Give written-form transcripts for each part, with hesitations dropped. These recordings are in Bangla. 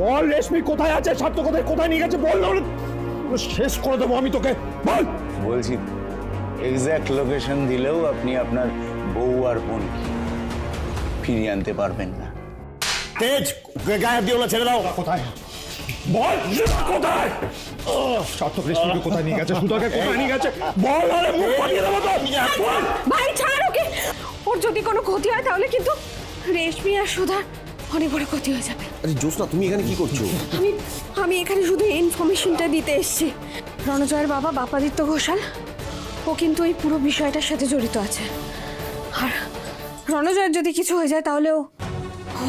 বল রেশমি কোথায় আছে, সার্থ কোথায় নিয়ে গেছে বল, শেষ করে দেবো আমি তোকে। বল। বলছি এক্সাক্ট লোকেশন দিলেও আপনি আপনার বউ আর বোন ফিরিয়ে আনতে পারবেন না। তেজ গায়ে দিও না, ছেড়ে দাও। কোথায় বল, কোথায় সার্থক রেশমিকে কোথায় নিয়ে গেছে, সুধাকে কোথায় নিয়ে গেছে বল। আরে মুখ পাঠিয়ে দেবো তো। ভাই ছাড় ওকে, ওর যদি কোনো ক্ষতি হয় তাহলে কিন্তু রেশমি আর সুধা অনেক বড় ক্ষতি হয়ে যাবে। আরে জ্যোৎস্না, তুমি এখানে কি করছো? আমি এখানে শুধু ইনফরমেশনটা দিতে এসেছি। রণজয়ের বাবা বাপাদিত্য ঘোষাল, ও কিন্তু এই পুরো বিষয়টার সাথে জড়িত আছে। আর রণজয়ের যদি কিছু হয়ে যায় তাহলেও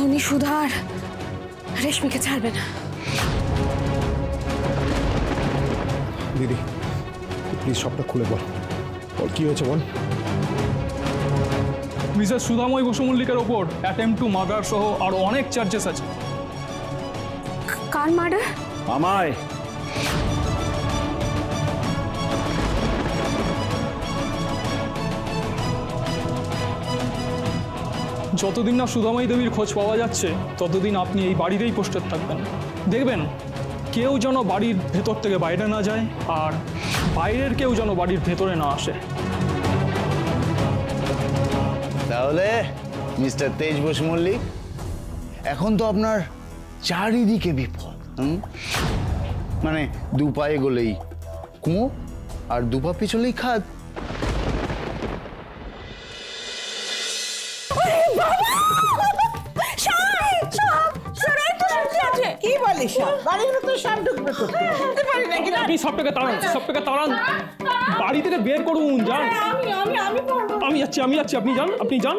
উনি সুধা আর রেশমিকে ছাড়বে না। দিদি প্লিজ সবটা খুলে বল, বল কি হয়েছে বল। মিসেস সুধাময় বসু মল্লিকের ওপর অ্যাটেম্প টু মার্ডার সহ আরো অনেক চার্জেস আছে। কার মার্ডার? আমায়। যতদিন না সুধাময়ী দেবীর খোঁজ পাওয়া যাচ্ছে ততদিন আপনি এই বাড়িতেই পোস্টেড থাকবেন। দেখবেন কেউ যেন বাড়ির ভেতর থেকে বাইরে না যায়, আর বাইরের কেউ যেন বাড়ির ভেতরে না আসে। তাহলে মিস্টার তেজ বসু মল্লিক, এখন তো আপনার চারিদিকে বিপদ। মানে দু পায়ে গলেই কুঁয়ো আর দু পা পিছলেই খাদ। কি বলিস? বাড়ির ভেতর সব ঢুকবে আপনি সবটাকে তাড়ান, বাড়ি থেকে বের করুন। যান, আমি যাচ্ছি, আপনি যান, যান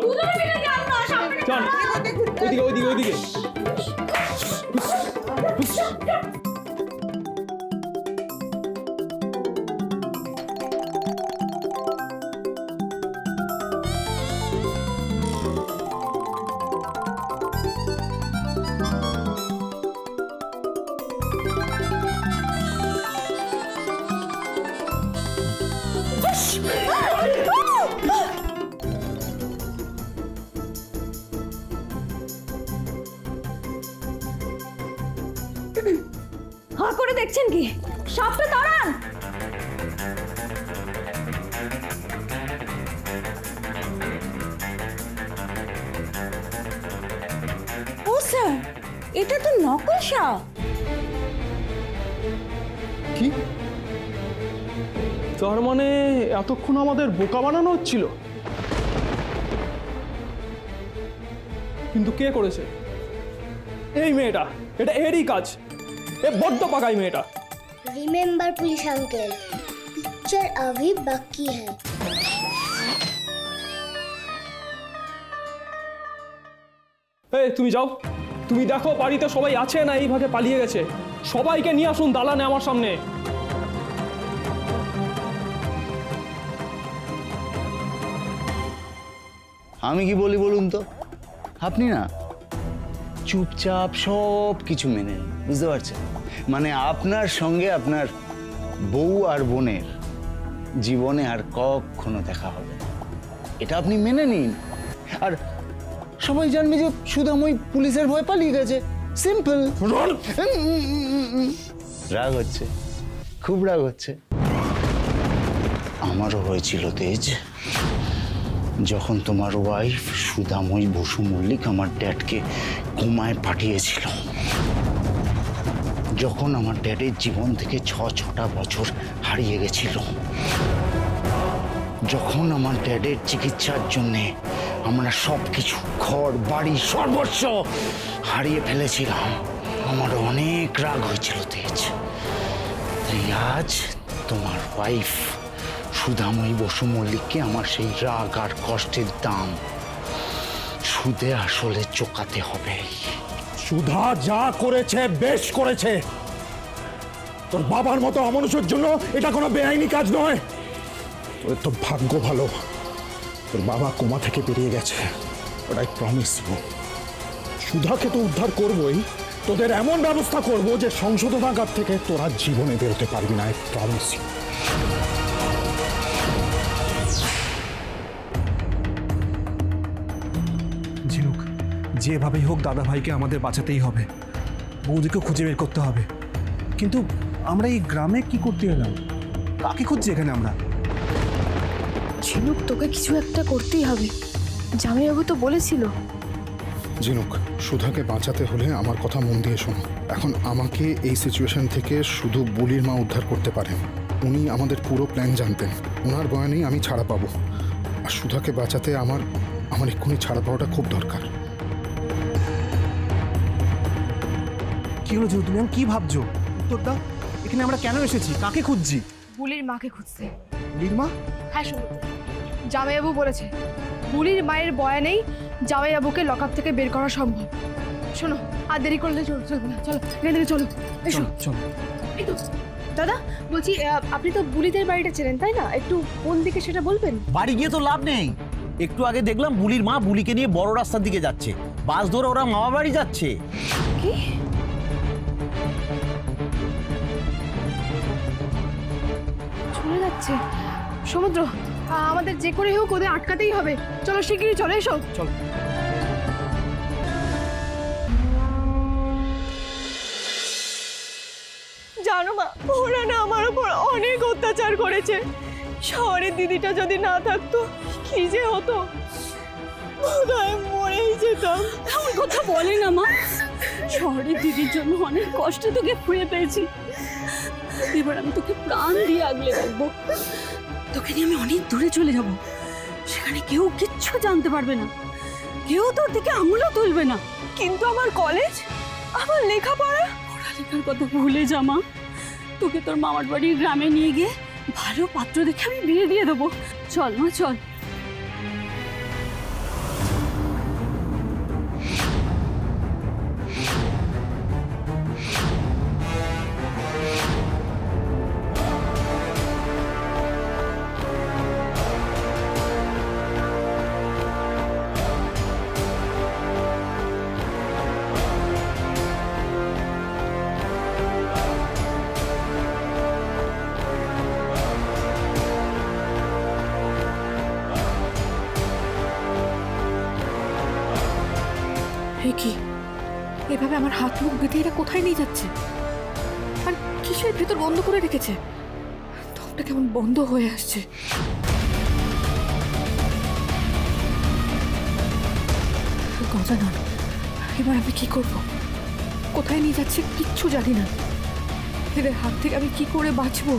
ওইদিকে। হাঁ করে দেখছেন কি? সাপটা তাড়ান। ও স্যার, এটা তো নকল সাপ। কি? তার মানে এতক্ষণ আমাদের বোকা বানানো হচ্ছিল? কিন্তু কে করেছে? এই মেয়েটা, এটা এরই কাজ। এ বড্ড পাকাই মেয়েটা। रिमेम्बर पुलिस अंकल, पिक्चर अभी बाकी है। এই তুমি যাও, তুমি দেখো বাড়িতে সবাই আছে না এইভাবে পালিয়ে গেছে। সবাইকে নিয়ে আসুন দালানে আমার সামনে। আমি কি বলি বলুন তো, আপনি না চুপচাপ সব কিছু মেনে নিন, বুঝতে পারছেন? মানে আপনার সঙ্গে আপনার বউ আর বোনের জীবনে আর কখনো দেখা হবে না, এটা আপনি মেনে নিন। আর সবাই জানবে যে সুধাময় পুলিশের ভয় পালিয়ে গেছে। সিম্পল। রাগ হচ্ছে, খুব রাগ হচ্ছে। আমারও হয়েছিল তেজ, যখন তোমার ওয়াইফ সুধাময়ী বসু মল্লিক আমার ড্যাডকে কোমায় পাঠিয়েছিল, যখন আমার ড্যাডের জীবন থেকে ছটা বছর হারিয়ে গেছিল, যখন আমার ড্যাডের চিকিৎসার জন্যে আমরা সব কিছু ঘর বাড়ি সর্বস্ব হারিয়ে ফেলেছিলাম, আমার অনেক রাগ হয়েছিল তেজ। তাই আজ তোমার ওয়াইফ সুধাময়ী বসু মল্লিককে আমার সেই রাগ আর কষ্টের দাম সুদে আসলে চোকাতে হবে। সুধা যা করেছে বেশ করেছে। তোর বাবার মতো অমানুষের জন্য এটা কোনো বেআইনি কাজ নয়। তোর তো ভাগ্য ভালো, তোর বাবা কোমা থেকে বেরিয়ে গেছে, ওটাই প্রমিস। সুধাকে তো উদ্ধার করবই, তোদের এমন ব্যবস্থা করব যে সংশোধনাগার থেকে তোরা জীবনে বেরোতে পারবি না, প্রমিস। ঝিনুক, যেভাবেই হোক দাদা ভাইকে আমাদের বাঁচাতেই হবে। বৌদিকে খুঁজে বের করতে হবে। কিন্তু আমরা এই গ্রামে কি করতে এলাম? কাকে খুঁজছি এখানে আমরা? ঝিনুক, তোকে কিছু একটা করতেই হবে। জামাইবাবু তো বলেছিল। ঝিনুক, সুধাকে বাঁচাতে হলে আমার কথা মন দিয়ে শোনো। এখন আমাকে এই সিচুয়েশন থেকে শুধু বুলির মা উদ্ধার করতে পারেন। উনি আমাদের পুরো প্ল্যান জানতেন। ওনার বয়ানেই আমি ছাড়া পাবো। আর সুধাকে বাঁচাতে আমার এক্ষুনি ছাড়া পাওয়াটা খুব দরকার। কি হলো ঝিনুক, তুমি কি ভাবছো? উত্তর দাও। এখানে আমরা কেন এসেছি? কাকে খুঁজছি? বুলির মাকে খুঁজতে। বুলির মা? হ্যাঁ শুনো, জামাইবাবু বলেছে বুলির মায়ের বয়ানেই জামাইবাবুকে লকআপ থেকে বের করা সম্ভব। শোনো, আর দেরি করলে চলবে না। চলো এখান থেকে চলো, এসো। চলো। এই তো দাদা, বলছি আপনি তো বুলিদের বাড়িটা চেনেন তাই না? একটু কোন দিকে সেটা বলবেন? বাড়ি গিয়ে তো লাভ নেই। একটু আগে দেখলাম বুলির মা বুলিকে নিয়ে বড় রাস্তার দিকে যাচ্ছে। বাস ধরে ওরা মামা বাড়ি যাচ্ছে। কি? চলে যাচ্ছে? সমুদ্র, আমাদের যে করে হোক ওদের আটকাতেই হবে। চলো শিগগিরই চলে এসো। চলো। জানো মা, ওরা না আমার উপর অনেক অত্যাচার করেছে। শহরের দিদিটা যদি না থাকতো কি যে হতো, বোধহয় মরেই যেতাম। এমন কথা বলে না মা। শহরের দিদির জন্য অনেক কষ্টে তোকে খুঁজে পেয়েছি। এবার আমি তোকে প্রাণ দিয়ে আগলে রাখবো। তোকে নিয়ে আমি অনেক দূরে চলে যাব। সেখানে কেউ কিচ্ছু জানতে পারবে না, কেউ তোর দিকে আঙুলও তুলবে না। কিন্তু আমার কলেজ, আমার লেখাপড়া, পড়ালেখার কথা ভুলে যা মা। তোকে তোর মামার বাড়ির গ্রামে নিয়ে গিয়ে ভালো পাত্র দেখে আমি বিয়ে দিয়ে দেবো। চল মা, চল। কি এভাবে আমার হাত মুখ বেঁধে এরা কোথায় নিয়ে যাচ্ছে? আর কিসের ভেতর বন্ধ করে রেখেছে? দমটা কেমন বন্ধ হয়ে আসছে। গজানন, এবার আমি কি করব? কোথায় নিয়ে যাচ্ছে কিচ্ছু জানি না। এদের হাত থেকে আমি কি করে বাঁচবো?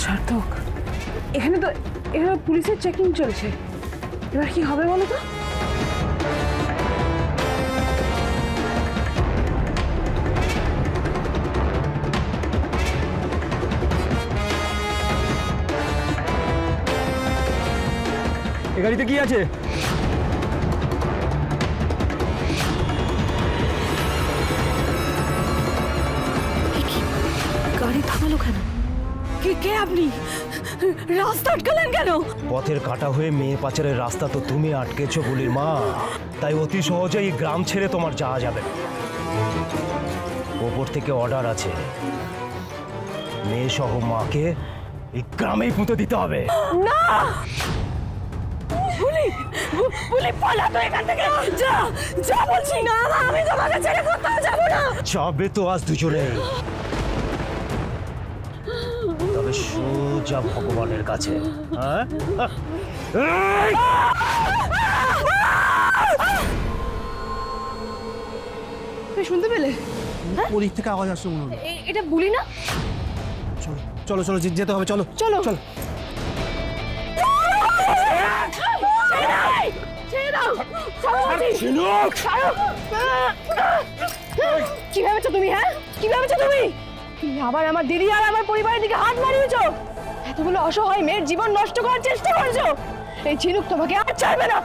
সার্থক, এখানে পুলিশের চেকিং চলছে। এবার কি হবে বলো তো? এ গাড়িতে কি আছে? গাড়ি থামালো কেন? কে আপনি? রাস্তা আটকালেন কেন? পথের কাটা হয়ে মেয়ে পাচারের রাস্তা তো তুমি আটকেছো বুলির মা। তাই অতি সহজেই গ্রাম ছেড়ে তোমার যাওয়া যাবে। ওপর থেকে অর্ডার আছে, মেয়ে সহ মাকে এই গ্রামেই পুঁতে দিতে হবে। না, বলি পালা তো এখান থেকে। যা যা বলছি। না, আমি তোমাকে ছেড়ে কোথাও যাবো না। যাবে তো আজ দুজনেই, তবে সোজা ভগবানের কাছে। হ্যাঁ, শুনতে পেলে? ওদিক থেকে আওয়াজ আসছে মনে হলো। এটা বুলি না? চলো চলো চলো, যেতে হবে। চলো চলো চলো। কি ভেবেছো তুমি? হ্যাঁ, কি ভেবেছো তুমি? আবার আমার দিদি আর আমার পরিবারের দিকে হাত মারিয়েছো। এতগুলো অসহায় মেয়ের জীবন নষ্ট করার চেষ্টা করছো। এই ঝিনুক তোমাকে আর ছাড়বে না।